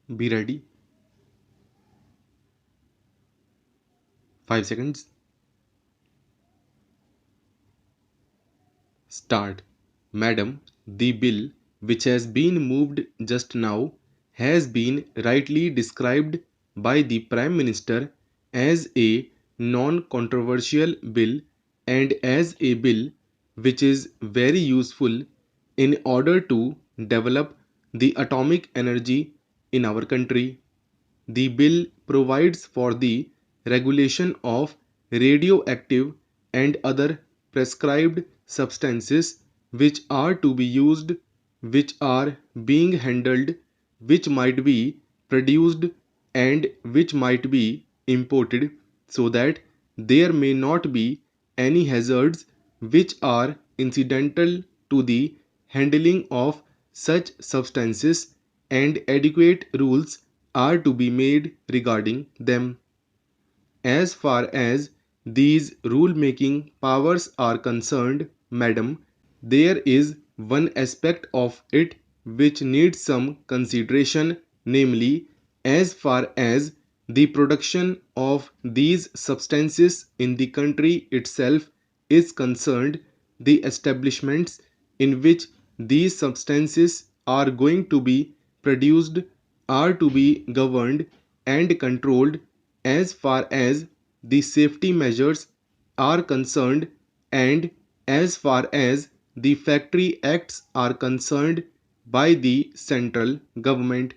Be ready. 5 seconds. Start. Madam, the bill which has been moved just now has been rightly described by the Prime Minister as a non-controversial bill and as a bill which is very useful in order to develop the atomic energy in our country. The bill provides for the regulation of radioactive and other prescribed substances which are to be used, which are being handled, which might be produced, and which might be imported, so that there may not be any hazards which are incidental to the handling of such substances, and adequate rules are to be made regarding them. As far as these rule-making powers are concerned, madam, there is one aspect of it which needs some consideration, namely, as far as the production of these substances in the country itself is concerned, the establishments in which these substances are going to be produced are to be governed and controlled as far as the safety measures are concerned, and as far as the factory acts are concerned by the central government.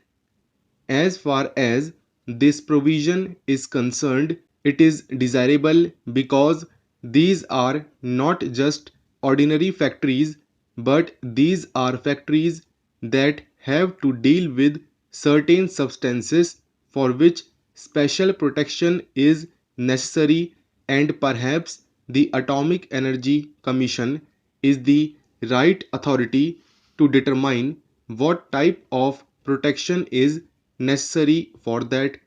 As far as this provision is concerned, it is desirable because these are not just ordinary factories, but these are factories that have to deal with certain substances for which special protection is necessary, and perhaps the Atomic Energy Commission is the right authority to determine what type of protection is necessary for that.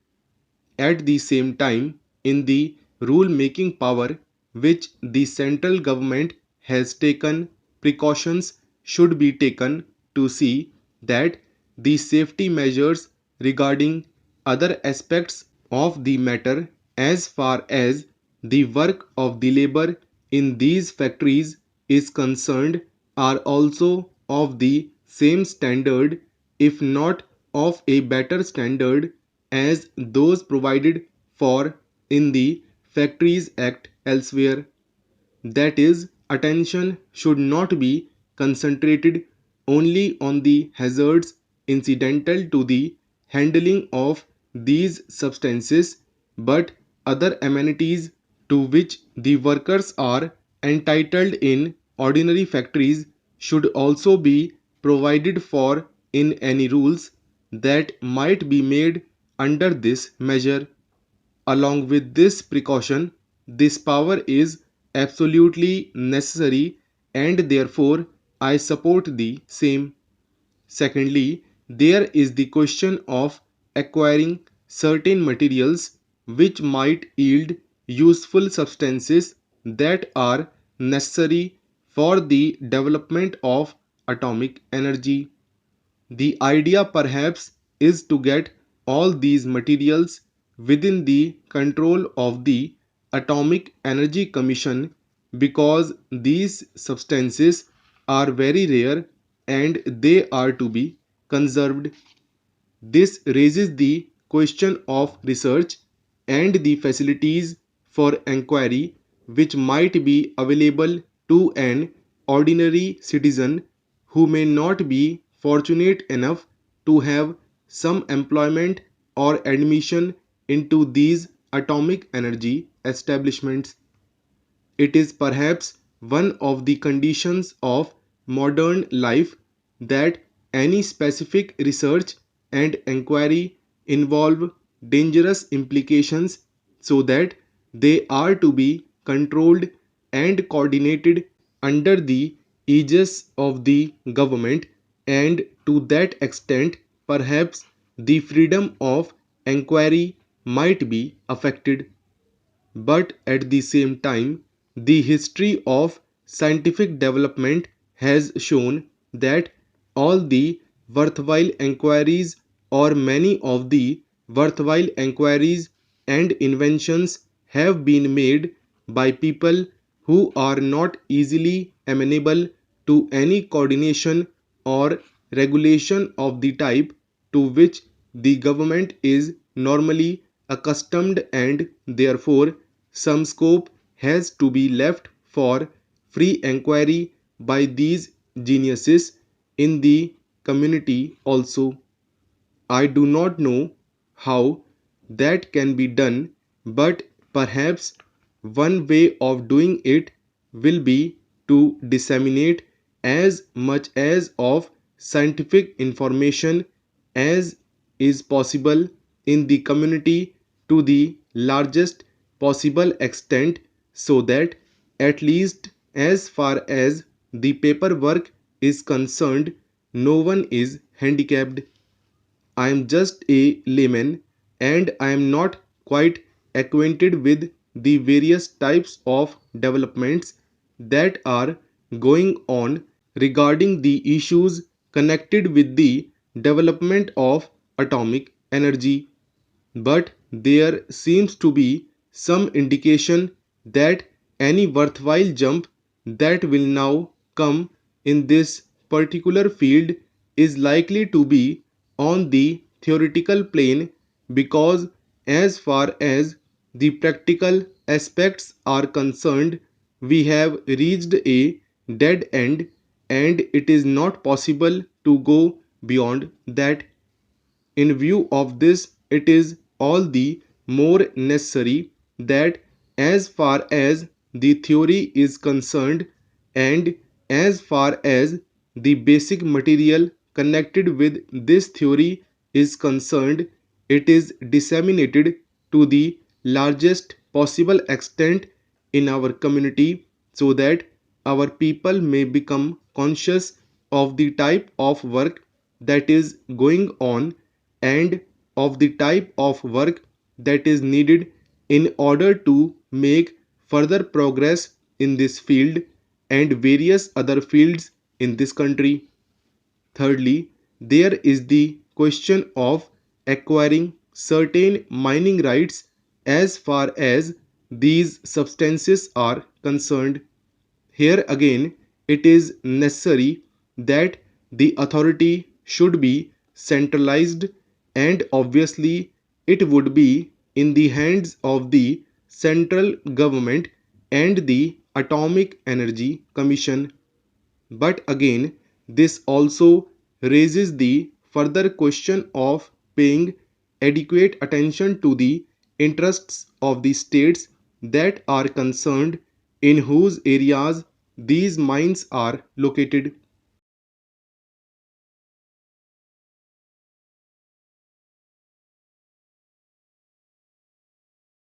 At the same time, in the rule making power which the central government has taken, precautions should be taken to see that the safety measures regarding other aspects of the matter as far as the work of the labor in these factories is concerned are also of the same standard, if not of a better standard, as those provided for in the Factories Act elsewhere. That is, attention should not be concentrated only on the hazards incidental to the handling of these substances, but other amenities to which the workers are entitled in ordinary factories should also be provided for in any rules that might be made under this measure. Along with this precaution, this power is absolutely necessary, and therefore I support the same. Secondly, there is the question of acquiring certain materials which might yield useful substances that are necessary for the development of atomic energy. The idea perhaps is to get all these materials within the control of the Atomic Energy Commission, because these substances are very rare and they are to be conserved. This raises the question of research and the facilities for enquiry which might be available to an ordinary citizen who may not be fortunate enough to have some employment or admission into these atomic energy establishments. It is perhaps one of the conditions of modern life that any specific research and enquiry involve dangerous implications, so that they are to be controlled and coordinated under the aegis of the government, and to that extent perhaps the freedom of enquiry might be affected. But at the same time, the history of scientific development has shown that all the worthwhile enquiries or many of the worthwhile inquiries and inventions have been made by people who are not easily amenable to any coordination or regulation of the type to which the government is normally accustomed, and therefore some scope has to be left for free inquiry by these geniuses in the community also. I do not know how that can be done, but perhaps one way of doing it will be to disseminate as much as of scientific information as is possible in the community to the largest possible extent, so that at least as far as the paperwork is concerned, no one is handicapped. I am just a layman, and I am not quite acquainted with the various types of developments that are going on regarding the issues connected with the development of atomic energy. But there seems to be some indication that any worthwhile jump that will now come in this particular field is likely to be on the theoretical plane, because as far as the practical aspects are concerned, we have reached a dead end, and it is not possible to go beyond that. In view of this, it is all the more necessary that, as far as the theory is concerned, and as far as the basic material connected with this theory is concerned, it is disseminated to the largest possible extent in our community, so that our people may become conscious of the type of work that is going on, and of the type of work that is needed in order to make further progress in this field and various other fields in this country. Thirdly, there is the question of acquiring certain mining rights as far as these substances are concerned. Here again, it is necessary that the authority should be centralized, and obviously it would be in the hands of the central government and the Atomic Energy Commission. But again, this also raises the further question of paying adequate attention to the interests of the states that are concerned, in whose areas these mines are located.